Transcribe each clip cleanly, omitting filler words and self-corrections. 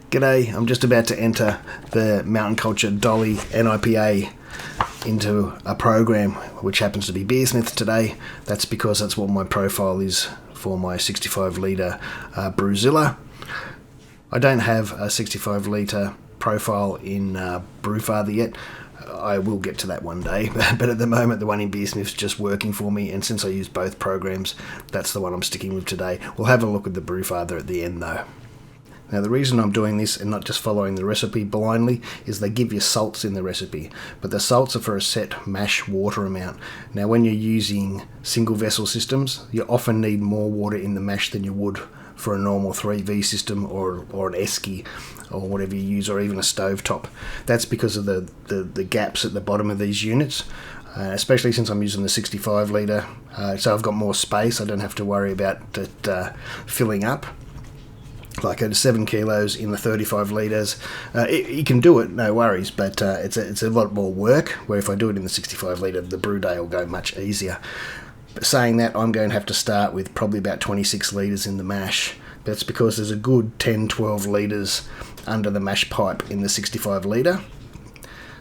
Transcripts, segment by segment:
G'day, I'm just about to enter the Mountain Culture DOLLY NEIPA into a program which happens to be Beersmith today. That's because that's what my profile is for my 65 litre Brewzilla. I don't have a 65 litre profile in Brewfather yet. I will get to that one day, but at the moment the one in Beersmith's just working for me, and since I use both programs, that's the one I'm sticking with today. We'll have a look at the Brewfather at the end though. Now the reason I'm doing this and not just following the recipe blindly is they give you salts in the recipe, but the salts are for a set mash water amount. Now when you're using single vessel systems, you often need more water in the mash than you would for a normal 3V system or an esky or whatever you use, or even a stovetop. That's because of the gaps at the bottom of these units, especially since I'm using the 65 litre, so I've got more space. I don't have to worry about it filling up. Like at 7 kilos in the 35 litres, you can do it, no worries, but it's a lot more work, where if I do it in the 65 litre, the brew day will go much easier. But saying that, I'm going to have to start with probably about 26 litres in the mash. That's because there's a good 10-12 litres under the mash pipe in the 65 litre.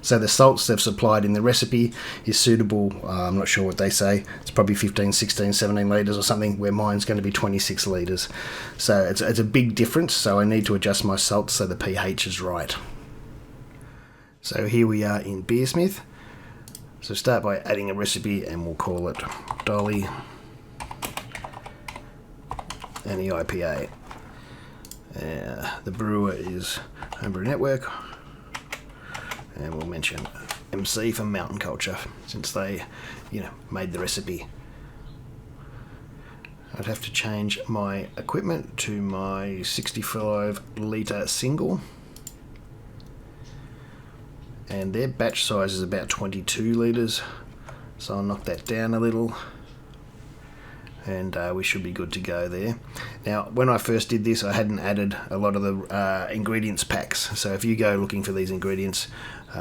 So the salts they've supplied in the recipe is suitable. I'm not sure what they say. It's probably 15, 16, 17 litres or something, where mine's going to be 26 litres. So it's a big difference, so I need to adjust my salts so the pH is right. So here we are in Beersmith. So start by adding a recipe, and we'll call it DOLLY NEIPA. The brewer is Homebrew Network. And we'll mention MC for Mountain Culture, since they, made the recipe. I'd have to change my equipment to my 65 litre single. And their batch size is about 22 litres, so I'll knock that down a little. And we should be good to go there. Now, when I first did this, I hadn't added a lot of the ingredients packs. So if you go looking for these ingredients,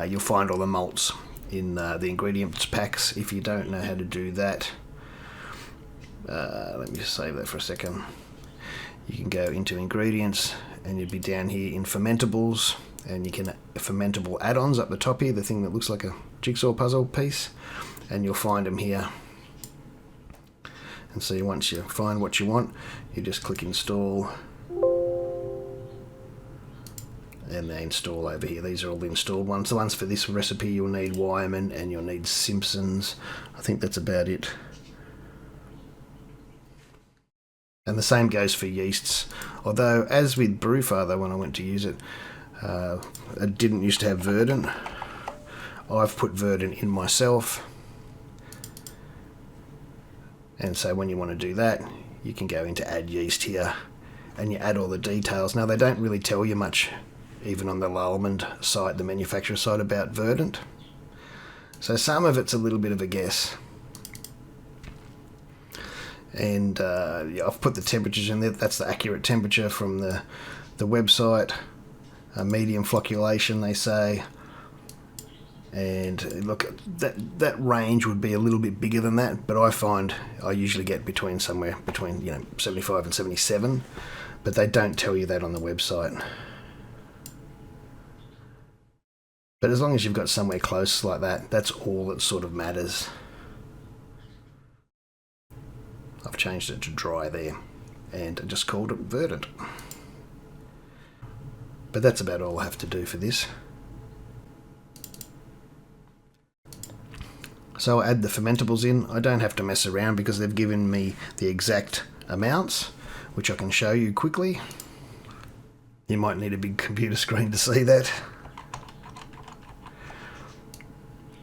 you'll find all the malts in the ingredients packs. If you don't know how to do that, let me just save that for a second. You can go into ingredients, and you'd be down here in fermentables, and you can fermentable add-ons up the top here, the thing that looks like a jigsaw puzzle piece, and you'll find them here. And so once you find what you want, you just click install, and they install over here. These are all the installed ones. The ones for this recipe, you'll need Wyman and you'll need Simpsons. I think that's about it. And the same goes for yeasts. Although, as with Brewfather, when I went to use it, it didn't used to have verdant. I've put verdant in myself. And so when you want to do that, you can go into add yeast here, and you add all the details. Now they don't really tell you much, even on the Lallemand site, the manufacturer site, about verdant. So some of it's a little bit of a guess. And I've put the temperatures in there. That's the accurate temperature from the website. Medium flocculation, they say. And look, that range would be a little bit bigger than that, but I find I usually get somewhere between 75 and 77, but they don't tell you that on the website. But as long as you've got somewhere close like that, that's all that sort of matters. I've changed it to dry there, and I just called it verdant. But that's about all I have to do for this. So I'll add the fermentables in. I don't have to mess around because they've given me the exact amounts, which I can show you quickly. You might need a big computer screen to see that.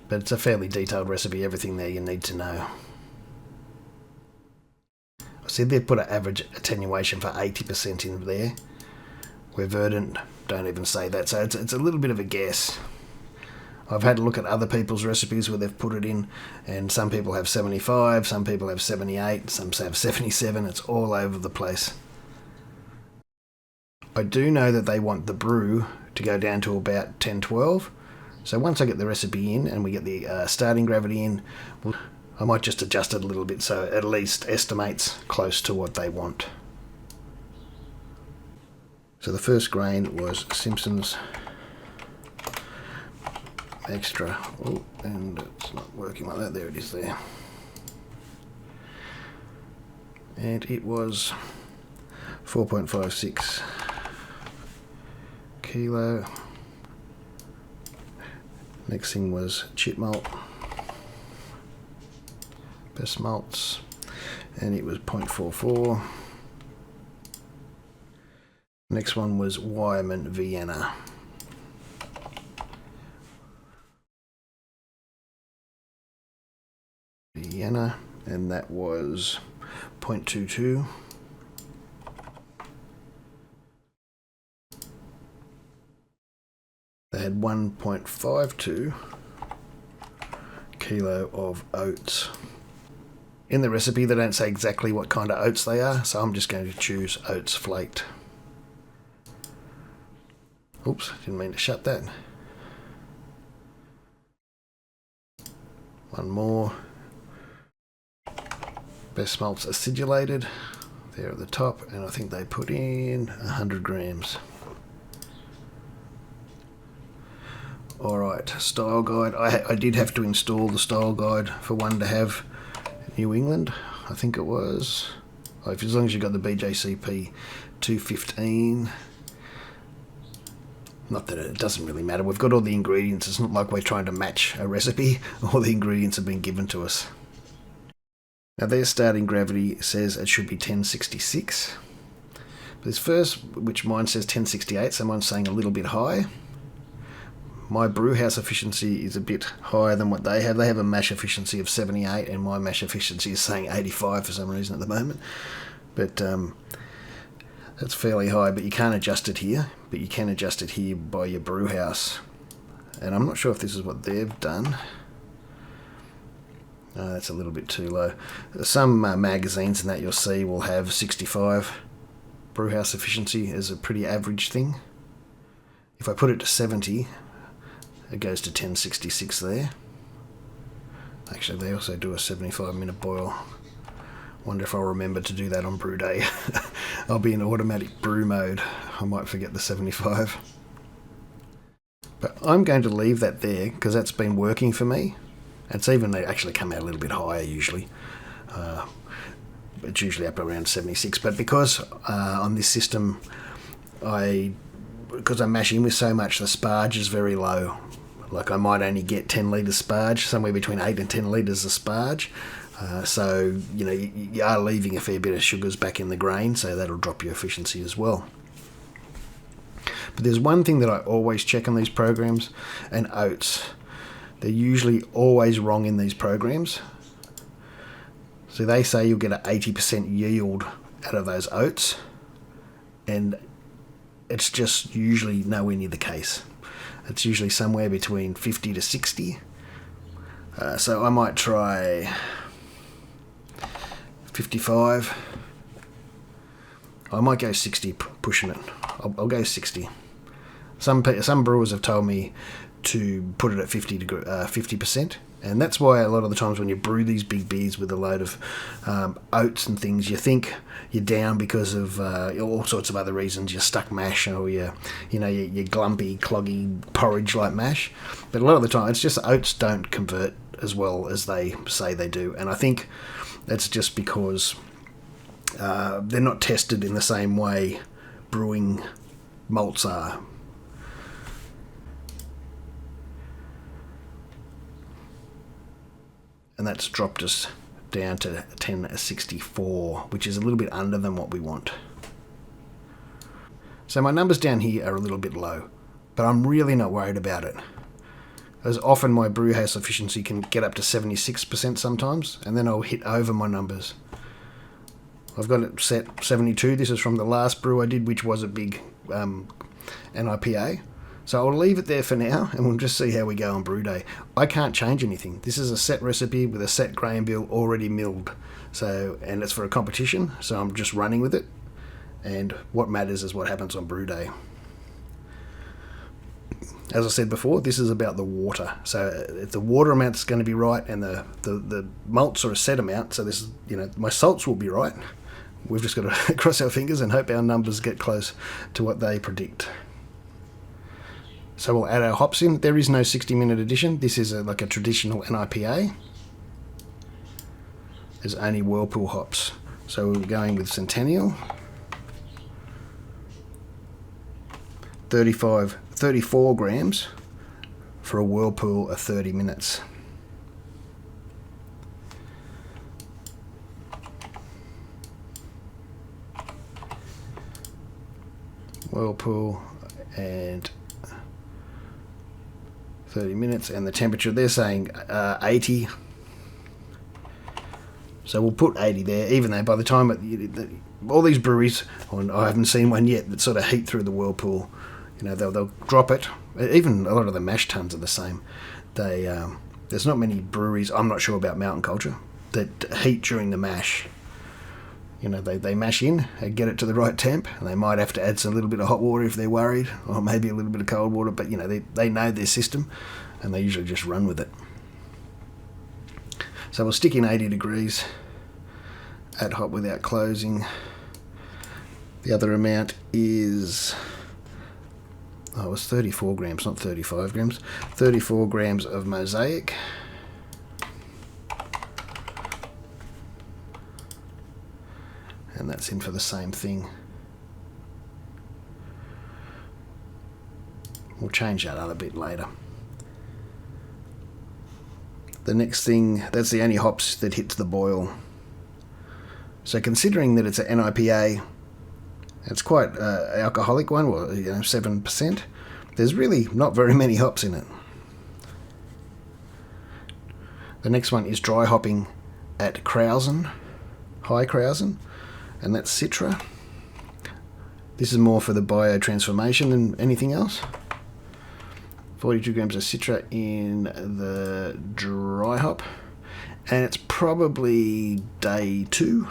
But it's a fairly detailed recipe, everything there you need to know. I see they've put an average attenuation for 80% in there, where verdant don't even say that, so it's a little bit of a guess. I've had a look at other people's recipes where they've put it in, and some people have 75, some people have 78, some have 77. It's all over the place. I do know that they want the brew to go down to about 10-12. So once I get the recipe in and we get the starting gravity in, I might just adjust it a little bit so it at least estimates close to what they want. So the first grain was Simpson's Extra. Oh, and it's not working like that. There it is there. And it was 4.56 kilo. Next thing was chip malt, best malts, and it was 0.44. Next one was Wyman Vienna. And that was 0.22. They had 1.52 kilo of oats. In the recipe they don't say exactly what kind of oats they are, so I'm just going to choose oats flaked. Oops, didn't mean to shut that. One more. Best malts acidulated, there at the top, and I think they put in 100 grams. Alright, style guide. I did have to install the style guide for one to have New England, I think it was. As long as you've got the BJCP 215. Not that it doesn't really matter. We've got all the ingredients. It's not like we're trying to match a recipe. All the ingredients have been given to us. Now their starting gravity says it should be 1066. This first, which mine says 1068, so mine's saying a little bit high. My brew house efficiency is a bit higher than what they have. They have a mash efficiency of 78, and my mash efficiency is saying 85 for some reason at the moment. But that's fairly high, but you can't adjust it here. But you can adjust it here by your brew house. And I'm not sure if this is what they've done. That's a little bit too low. Some magazines and that you'll see will have 65 brew house efficiency as a pretty average thing. If I put it to 70, it goes to 1066 there. Actually, they also do a 75-minute boil. Wonder if I'll remember to do that on brew day. I'll be in automatic brew mode. I might forget the 75. But I'm going to leave that there because that's been working for me. It's even, they actually come out a little bit higher usually. It's usually up around 76. But because on this system, because I'm mashing with so much, the sparge is very low. Like I might only get 10 litres sparge, somewhere between 8 and 10 litres of sparge. So, you know, you are leaving a fair bit of sugars back in the grain, so that'll drop your efficiency as well. But there's one thing that I always check on these programs, and oats. They're usually always wrong in these programs. So they say you'll get an 80% yield out of those oats, and it's just usually nowhere near the case. It's usually somewhere between 50 to 60. So I might try 55. I might go 60, pushing it. I'll go 60. Some brewers have told me to put it at 50%, and that's why a lot of the times when you brew these big beers with a load of oats and things, you think you're down because of all sorts of other reasons. You're stuck mash, or you're glumpy, cloggy porridge like mash. But a lot of the time, it's just oats don't convert as well as they say they do, and I think that's just because they're not tested in the same way brewing malts are. And that's dropped us down to 1064, which is a little bit under than what we want. So my numbers down here are a little bit low, but I'm really not worried about it. As often my brew house efficiency can get up to 76% sometimes, and then I'll hit over my numbers. I've got it set 72. This is from the last brew I did, which was a big NEIPA. So I'll leave it there for now, and we'll just see how we go on brew day. I can't change anything. This is a set recipe with a set grain bill already milled. And it's for a competition, so I'm just running with it. And what matters is what happens on brew day. As I said before, this is about the water. So if the water amount's going to be right, and the malts are a set amount, so this is, my salts will be right. we've just got to cross our fingers and hope our numbers get close to what they predict. So we'll add our hops in. There is no 60-minute addition. This is like a traditional NIPA. There's only Whirlpool hops. So we're going with Centennial. 34 grams for a Whirlpool of 30 minutes. Whirlpool and 30 minutes, and the temperature they're saying 80. So we'll put 80 there, even though by the time all these breweries, I haven't seen one yet that sort of heat through the Whirlpool. You know, they'll drop it. Even a lot of the mash tuns are the same. There's not many breweries, I'm not sure about Mountain Culture, that heat during the mash. You know, they mash in and get it to the right temp, and they might have to add some little bit of hot water if they're worried, or maybe a little bit of cold water, but you know, they know their system, and they usually just run with it. So we'll stick in 80 degrees at hot without closing. The other amount is, it was 34 grams, not 35 grams. 34 grams of Mosaic. And that's in for the same thing. We'll change that other bit later. The next thing, that's the only hops that hits the boil. So considering that it's an NIPA, it's quite an alcoholic one, well, 7%. There's really not very many hops in it. The next one is dry hopping at Krausen, High Krausen, and that's Citra. This is more for the biotransformation than anything else. 42 grams of Citra in the dry hop, and it's probably day 2.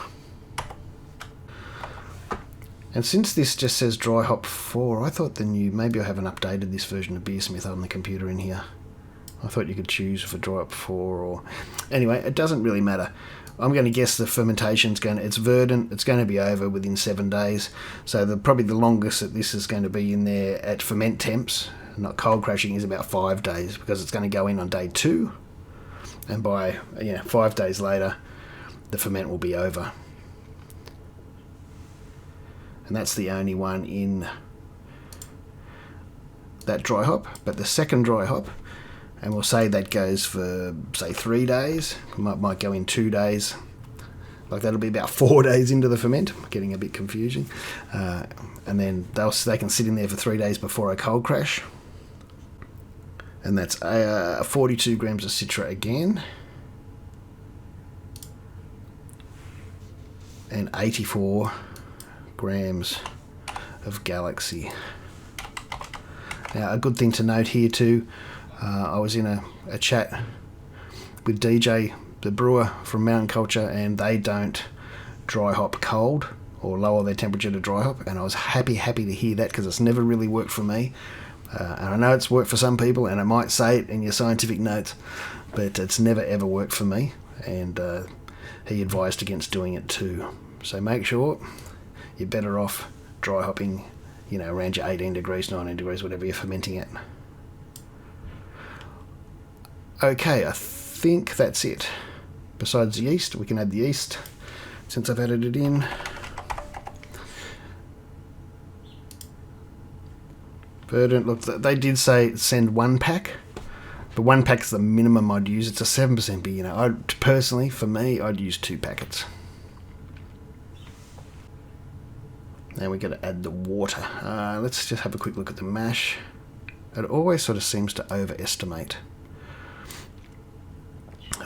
And since this just says dry hop 4, I thought maybe I haven't updated this version of Beersmith on the computer in here. I thought you could choose for dry hop 4 or... Anyway, it doesn't really matter. I'm going to guess the fermentation's it's verdant, it's going to be over within 7 days. So probably the longest that this is going to be in there at ferment temps, not cold crashing, is about 5 days, because it's going to go in on day 2. And by 5 days later, the ferment will be over. And that's the only one in that dry hop. But the second dry hop, and we'll say that goes for, say, 3 days. Might go in 2 days. Like that'll be about 4 days into the ferment. Getting a bit confusing. And then they can sit in there for 3 days before a cold crash. And that's 42 grams of Citra again. And 84 grams of Galaxy. Now, a good thing to note here too, I was in a chat with DJ, the brewer from Mountain Culture, and they don't dry hop cold or lower their temperature to dry hop, and I was happy to hear that, because it's never really worked for me. And I know it's worked for some people, and I might say it in your scientific notes, but it's never ever worked for me, and he advised against doing it too. So make sure you're better off dry hopping, around your 18 degrees, 19 degrees, whatever you're fermenting at. Okay, I think that's it. Besides the yeast, we can add the yeast since I've added it in. Verdant, look, they did say send 1 pack, but 1 pack's the minimum I'd use. It's a 7% beer, personally, for me, I'd use 2 packets. Now we've got to add the water. Let's just have a quick look at the mash. It always sort of seems to overestimate.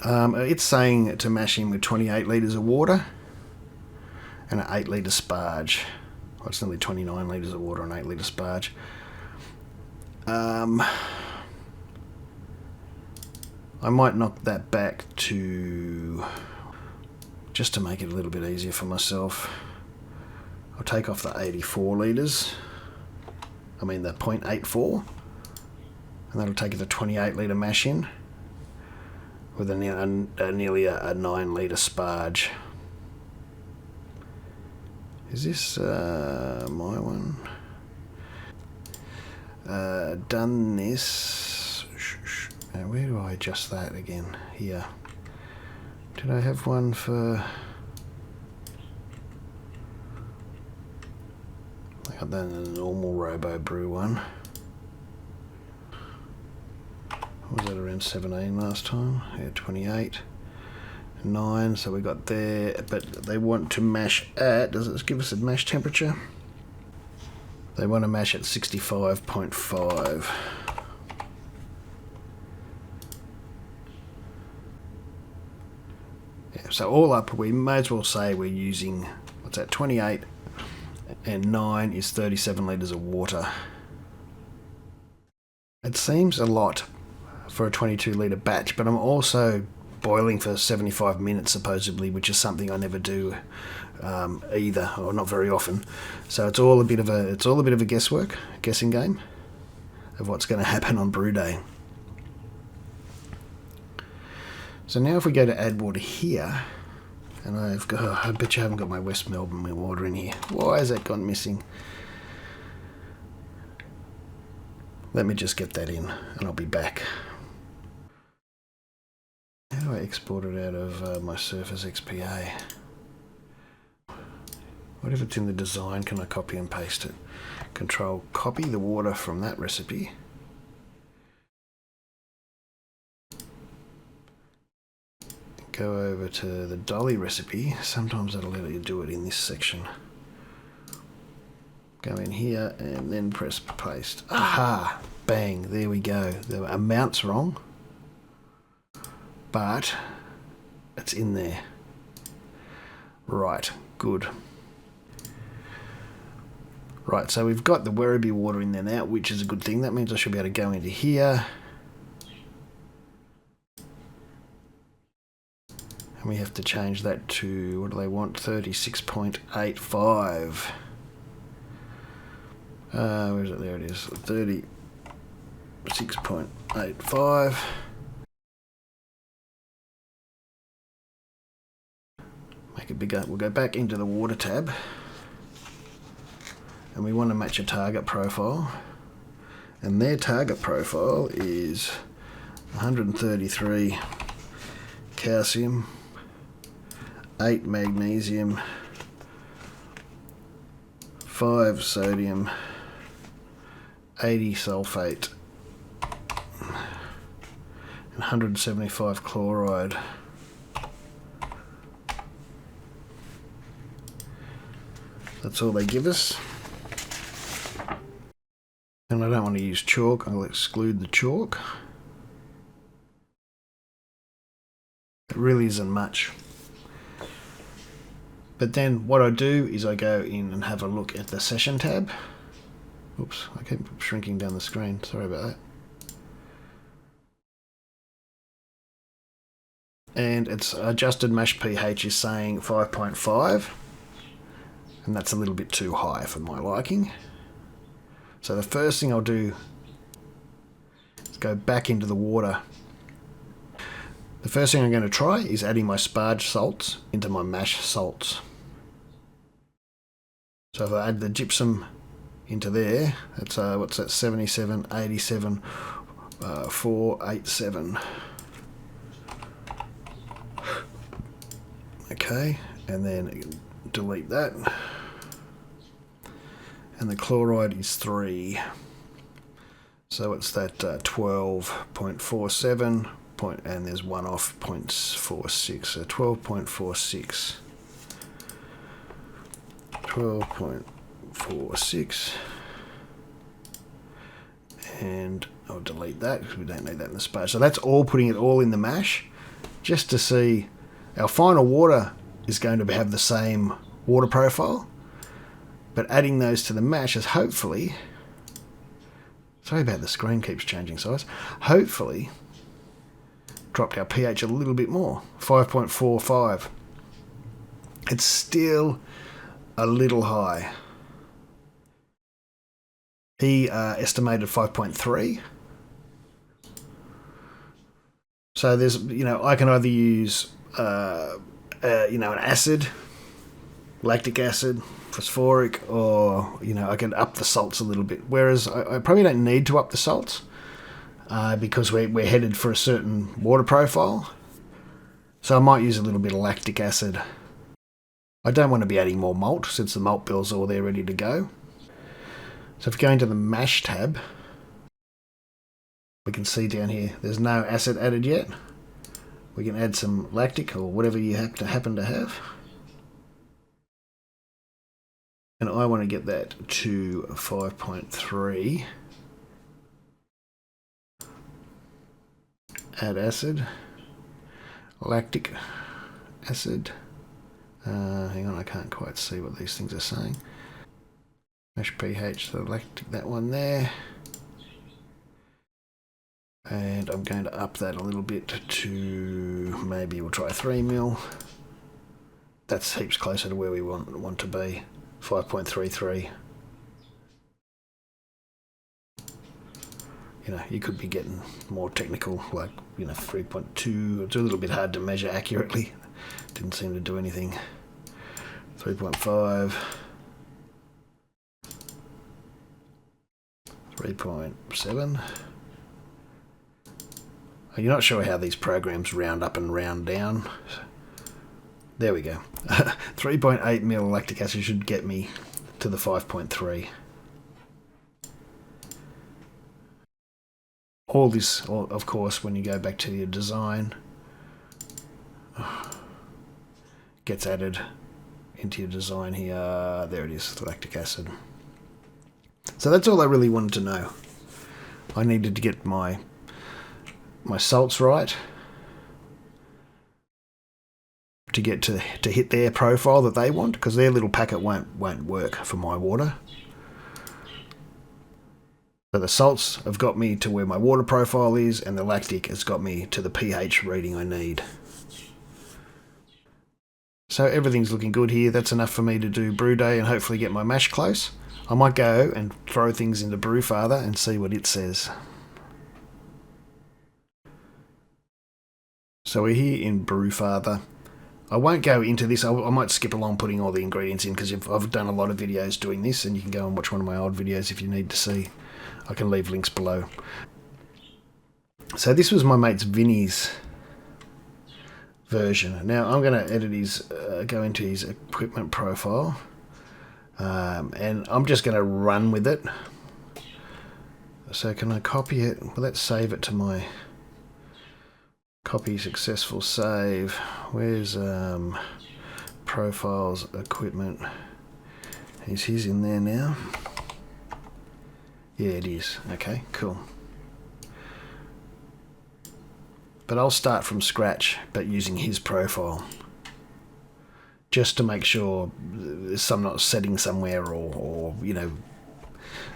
It's saying to mash in with 28 litres of water and an 8 litre sparge. Well, it's nearly 29 litres of water and 8 litre sparge. I might knock that back to, just to make it a little bit easier for myself, I'll take off the 84 litres, the 0.84, and that'll take it to 28 litre mash in with nearly a 9 litre sparge. Is this my one? Done this. Now where do I adjust that again? Here. Did I have one for... I got that in the normal Robo Brew one. Was that around 17 last time? Yeah, 28. 9, so we got there, but they want to mash at, does it give us a mash temperature? They want to mash at 65.5. Yeah, so all up, we may as well say we're using, what's that, 28, and 9 is 37 litres of water. It seems a lot for a 22 litre batch, but I'm also boiling for 75 minutes supposedly, which is something I never do either, or not very often. So it's all a bit of a guessing game of what's going to happen on brew day. So now if we go to add water here, and I bet you haven't got my West Melbourne water in here. Why has that gone missing? Let me just get that in and I'll be back. How do I export it out of my Surface XPA? What if it's in the design? Can I copy and paste it? Control copy the water from that recipe. Go over to the Dolly recipe. Sometimes that'll let you do it in this section. Go in here and then press paste. Aha! Bang! There we go. The amount's wrong, but it's in there. Right, good. Right, so we've got the Werribee water in there now, which is a good thing. That means I should be able to go into here. And we have to change that to, what do they want? 36.85. Where is it? There it is. 36.85. Make it bigger. We'll go back into the water tab. And we want to match a target profile. And their target profile is 133 calcium, 8 magnesium, 5 sodium, 80 sulfate, and 175 chloride. That's all they give us. And I don't want to use chalk, I'll exclude the chalk. It really isn't much. But then what I do is I go in and have a look at the session tab. Oops, I keep shrinking down the screen, sorry about that. And it's adjusted mash pH is saying 5.5, and that's a little bit too high for my liking. So the first thing I'll do is go back into the water. The first thing I'm going to try is adding my sparge salts into my mash salts. So if I add the gypsum into there, that's what's that, 77, 87, 487. Okay, and then delete that. And the chloride is 3. So it's that 12.47 and there's one off 0.46, so 12.46. 12.46, and I'll delete that because we don't need that in the sparge. So that's all, putting it all in the mash just to see. Our final water is going to have the same water profile, but adding those to the mash is hopefully, sorry about the screen keeps changing size, hopefully dropped our pH a little bit more, 5.45. It's still a little high. He estimated 5.3. So there's, I can either use, an acid, lactic acid, phosphoric, or, you know, I can up the salts a little bit. Whereas I probably don't need to up the salts because we're headed for a certain water profile. So I might use a little bit of lactic acid. I don't want to be adding more malt since the malt bill's all there ready to go. So if you go into the mash tab, we can see down here there's no acid added yet. We can add some lactic or whatever you happen to have. And I want to get that to 5.3. Add acid. Lactic acid. Hang on, I can't quite see what these things are saying. Mash pH, so lactic, that one there. And I'm going to up that a little bit to, maybe we'll try 3 mil. That's heaps closer to where we want to be. 5.33. You know, you could be getting more technical, like, you know, 3.2. It's a little bit hard to measure accurately. Didn't seem to do anything. 3.5. 3.7. You're not sure how these programs round up and round down. There we go. 3.8 mil lactic acid should get me to the 5.3. All this, of course, when you go back to your design, gets added into your design here. There it is, the lactic acid. So that's all I really wanted to know. I needed to get my salts right to get to hit their profile that they want, because their little packet won't work for my water. So the salts have got me to where my water profile is, and the lactic has got me to the pH reading I need. So everything's looking good here. That's enough for me to do brew day and hopefully get my mash close. I might go and throw things into Brewfather and see what it says. So we're here in Brewfather. I won't go into this. I might skip along putting all the ingredients in, because I've done a lot of videos doing this, and you can go and watch one of my old videos if you need to see. I can leave links below. So this was my mate's Vinny's version. Now I'm going to edit his, go into his equipment profile, and I'm just going to run with it. So can I copy it? Well, let's save it to my copy successful save. Where's profiles equipment? Is his in there now? Yeah, it is. Okay, cool. But I'll start from scratch, but using his profile, just to make sure there's some not setting somewhere, or you know,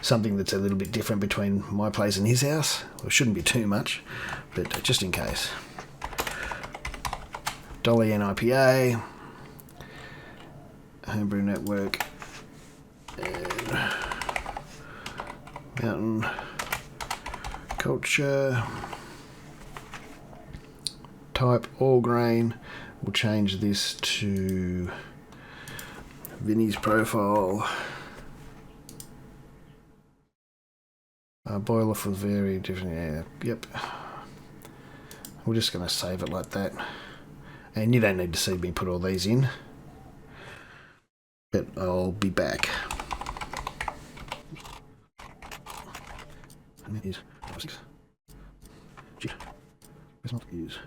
something that's a little bit different between my place and his house. Well, it shouldn't be too much, but just in case. DOLLY NEIPA, Homebrew Network, and Mountain Culture. Type all grain. We'll change this to Vinny's profile. Boil off with very different. Yeah, yep. We're just going to save it like that. And you don't need to see me put all these in, but I'll be back. And it is 6. Gee, let's not use.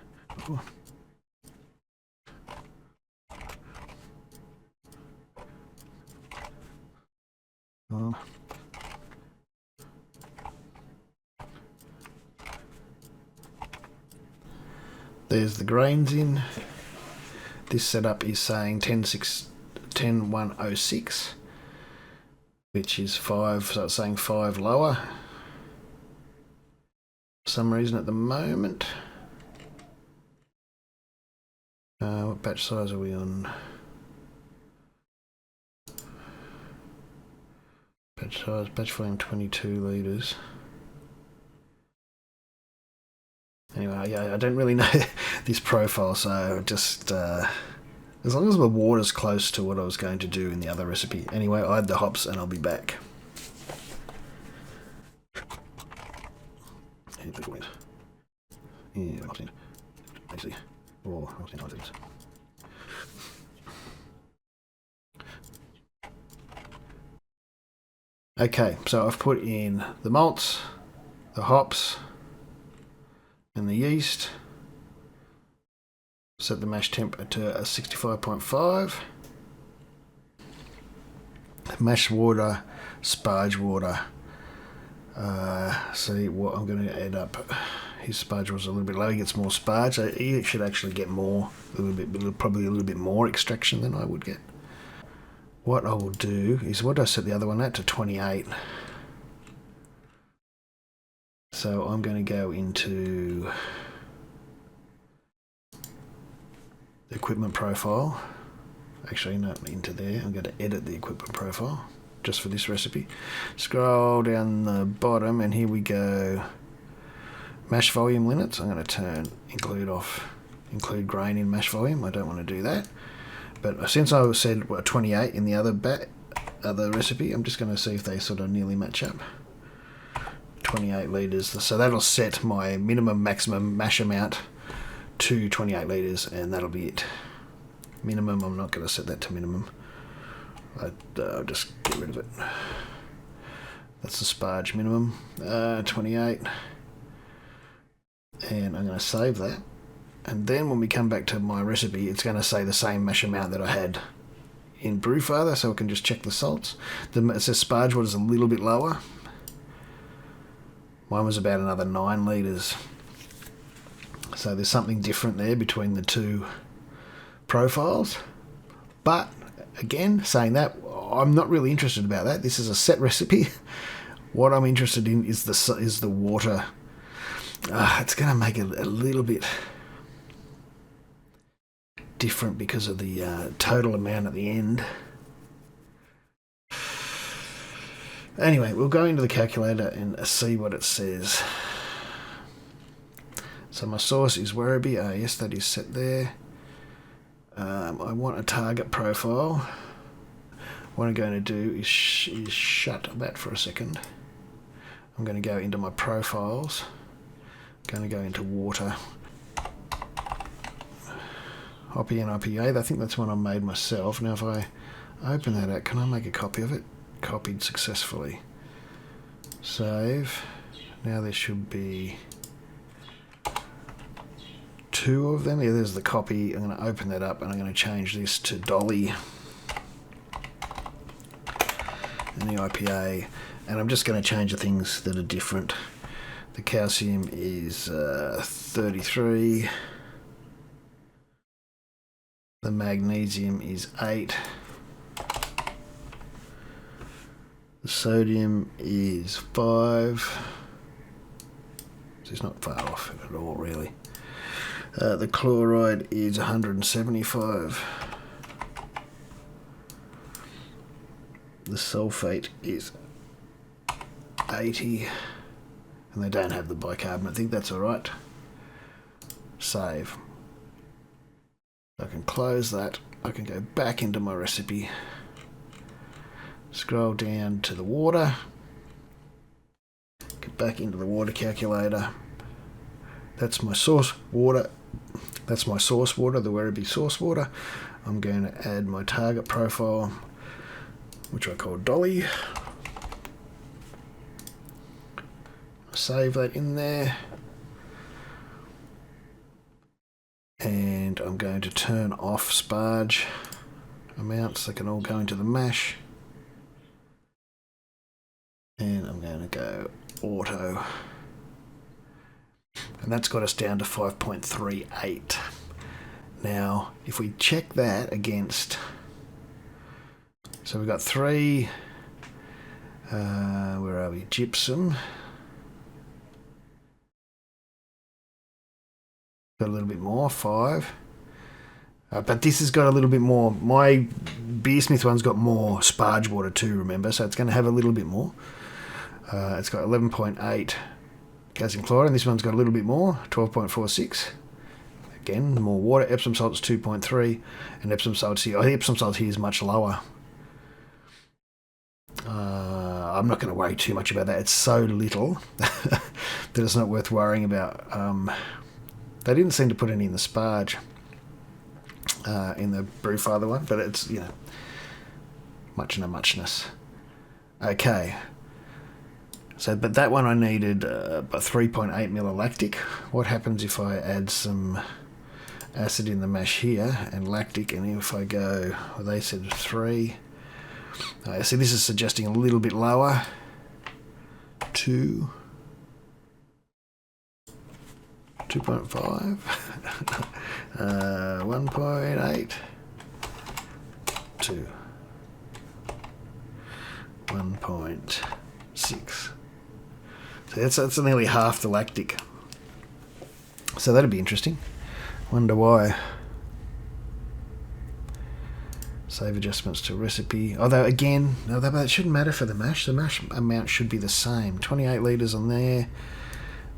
There's the grains in. This setup is saying 10106, which is 5, so it's saying 5 lower for some reason at the moment. What batch size are we on? Batch size, batch volume 22 litres. Anyway, yeah, I don't really know this profile, so just As long as the water's close to what I was going to do in the other recipe. Anyway, I add the hops and I'll be back. Okay, so I've put in the malts, the hops, and the yeast. Set the mash temp to a 65.5. Mash water, sparge water. See what I'm going to add up. His sparge was a little bit low. He gets more sparge. So he should actually get more, probably a little bit more extraction than I would get. What I will do is, what did I set the other one at? To 28. So I'm going to go into the equipment profile. Actually, not into there. I'm going to edit the equipment profile just for this recipe. Scroll down the bottom and here we go. Mash volume limits. I'm going to turn include grain in mash volume. I don't want to do that. But since I said 28 in the other recipe, I'm just going to see if they sort of nearly match up. 28 litres. So that'll set my minimum maximum mash amount to 28 litres, and that'll be it. Minimum, I'm not going to set that to minimum. I'll just get rid of it. That's the sparge minimum. 28. And I'm going to save that. And then when we come back to my recipe, it's going to say the same mash amount that I had in Brewfather, so I can just check the salts. It says sparge water is a little bit lower. Mine was about another 9 litres. So there's something different there between the two profiles. But again, saying that, I'm not really interested about that. This is a set recipe. What I'm interested in is the water. It's going to make it a little bit different because of the total amount at the end. Anyway, we'll go into the calculator and see what it says. So my source is Werribee. Yes, that is set there. I want a target profile. What I'm going to do is shut that for a second. I'm going to go into my profiles. I'm going to go into water. Hoppy and IPA. I think that's one I made myself. Now if I open that out, can I make a copy of it? Copied successfully. Save. Now there should be 2 of them. Yeah, there's the copy. I'm going to open that up and I'm going to change this to DOLLY and the IPA. And I'm just going to change the things that are different. The calcium is 33. The magnesium is 8. The sodium is 5. So it's not far off at all, really. The chloride is 175. The sulfate is 80. And they don't have the bicarbonate. I think that's alright. Save. I can close that. I can go back into my recipe. Scroll down to the water. Get back into the water calculator. That's my source water. That's my source water, the Werribee source water. I'm going to add my target profile, which I call DOLLY. Save that in there. And I'm going to turn off sparge amounts. They can all go into the mash. And I'm going to go auto. And that's got us down to 5.38. Now, if we check that against... So we've got 3... where are we? Gypsum. Got a little bit more, 5. But this has got a little bit more. My Beersmith one's got more sparge water too, remember? So it's going to have a little bit more. It's got 11.8 calcium chloride, and this one's got a little bit more, 12.46. Again, more water. Epsom salt's 2.3, and Epsom salt's here. Epsom salt here is much lower. I'm not going to worry too much about that. It's so little that it's not worth worrying about. They didn't seem to put any in the sparge in the Brewfather one, but it's, you know, much and a muchness. Okay. So, but that one I needed a 3.8 ml lactic. What happens if I add some acid in the mash here and lactic, and if I go, well, they said 3. See, this is suggesting a little bit lower. 2. 2.5. 1.8. 2. 1.6. So that's nearly half the lactic. So that'd be interesting. Wonder why. Save adjustments to recipe. Although again, that shouldn't matter for the mash. The mash amount should be the same. 28 litres on there,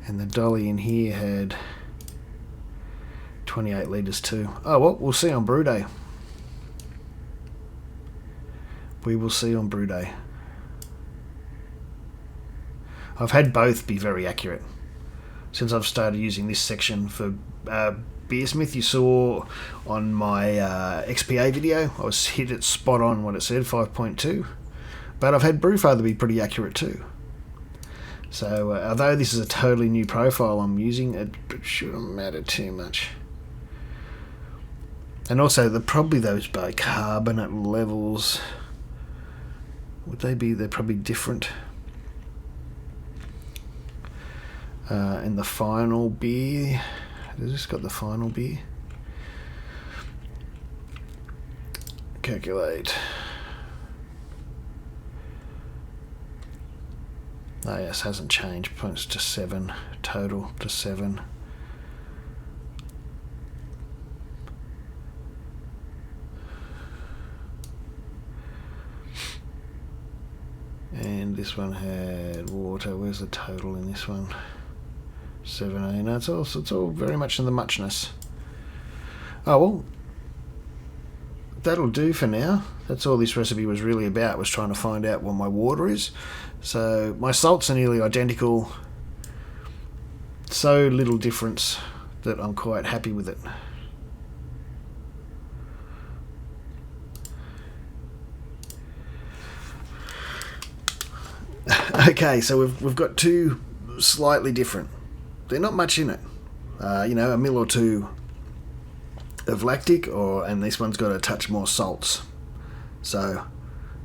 and the dolly in here had 28 litres too. Oh well, we'll see on brew day. We will see on brew day. I've had both be very accurate since I've started using this section for Beersmith. You saw on my XPA video, I was hit it spot on what it said, 5.2. But I've had Brewfather be pretty accurate too. So although this is a totally new profile I'm using, it shouldn't matter too much. And also, probably those bicarbonate levels, would they be? They're probably different. And the final beer, has this got the final beer? Calculate. Oh yes, hasn't changed. Points to 7 total, to 7. And this one had water. Where's the total in this one? 17. No, it's all very much in the muchness. Oh well, that'll do for now. That's all this recipe was really about, was trying to find out what my water is. So my salts are nearly identical. So little difference that I'm quite happy with it. Okay, so we've got two slightly different. They're not much in it. You know, a mil or two of lactic, and this one's got a touch more salts. So,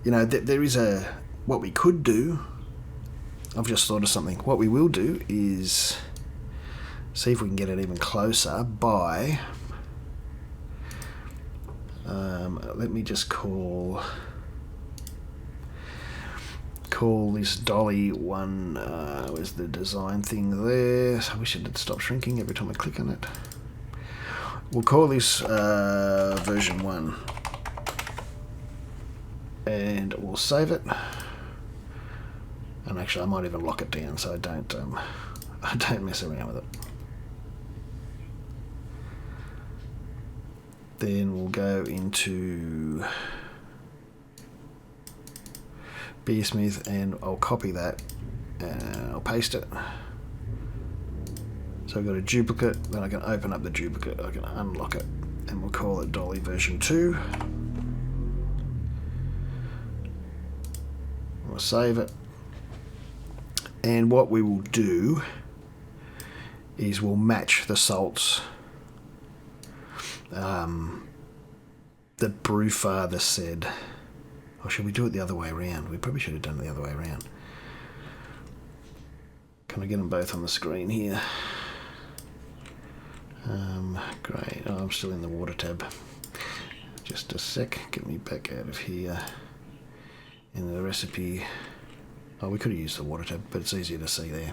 you know, there is what we could do. I've just thought of something. What we will do is see if we can get it even closer by. Let me just call this dolly one. Where's the design thing there? I wish it had stopped shrinking every time I click on it. We'll call this version 1, and we'll save it. And actually, I might even lock it down so I don't mess around with it. Then we'll go into Beersmith, and I'll copy that and I'll paste it. So I've got a duplicate, then I can open up the duplicate, I can unlock it, and we'll call it Dolly version 2. We'll save it. And what we will do is we'll match the salts that Brewfather said. Or should we do it the other way around? We probably should have done it the other way around. Can I get them both on the screen here? Great. Oh, I'm still in the water tab. Just a sec. Get me back out of here. In the recipe. Oh, we could have used the water tab, but it's easier to see there.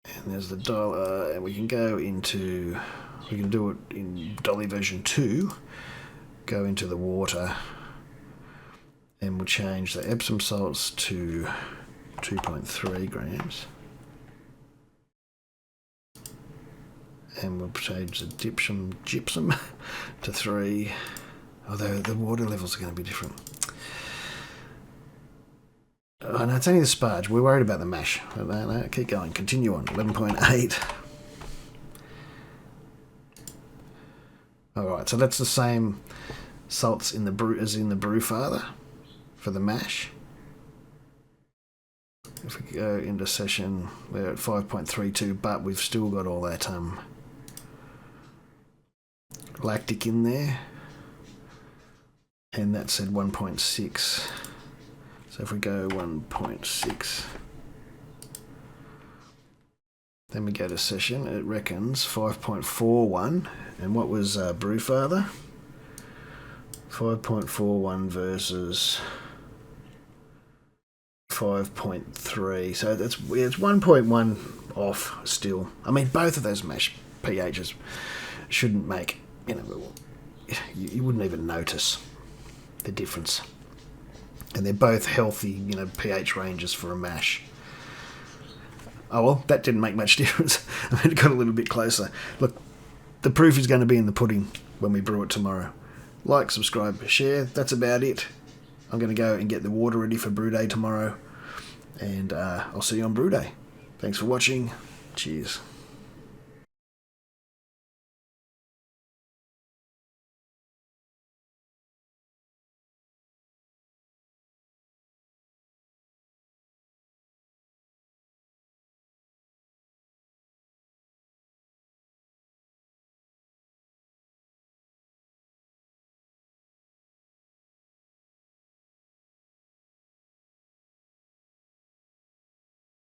And there's the dollar, and we can go into. We can do it in Dolly version 2. Go into the water, and we'll change the Epsom salts to 2.3 grams. and we'll change the gypsum to 3, although the water levels are going to be different. Oh no, it's only the sparge. We're worried about the mash. No, keep going. Continue on. 11.8. Alright, so that's the same salts in the brew as in the Brewfather for the mash. If we go into session, we're at 5.32, but we've still got all that lactic in there, and that's at 1.6. So if we go 1.6, then we go to session, it reckons 5.41, and what was Brewfather? 5.41 versus 5.3, so it's 1.1 off still. I mean, both of those mash pHs shouldn't make, you wouldn't even notice the difference. And they're both healthy, pH ranges for a mash. Oh well, that didn't make much difference. I mean, it got a little bit closer. Look, the proof is going to be in the pudding when we brew it tomorrow. Like, subscribe, share, that's about it. I'm going to go and get the water ready for brew day tomorrow. And I'll see you on brew day. Thanks for watching. Cheers.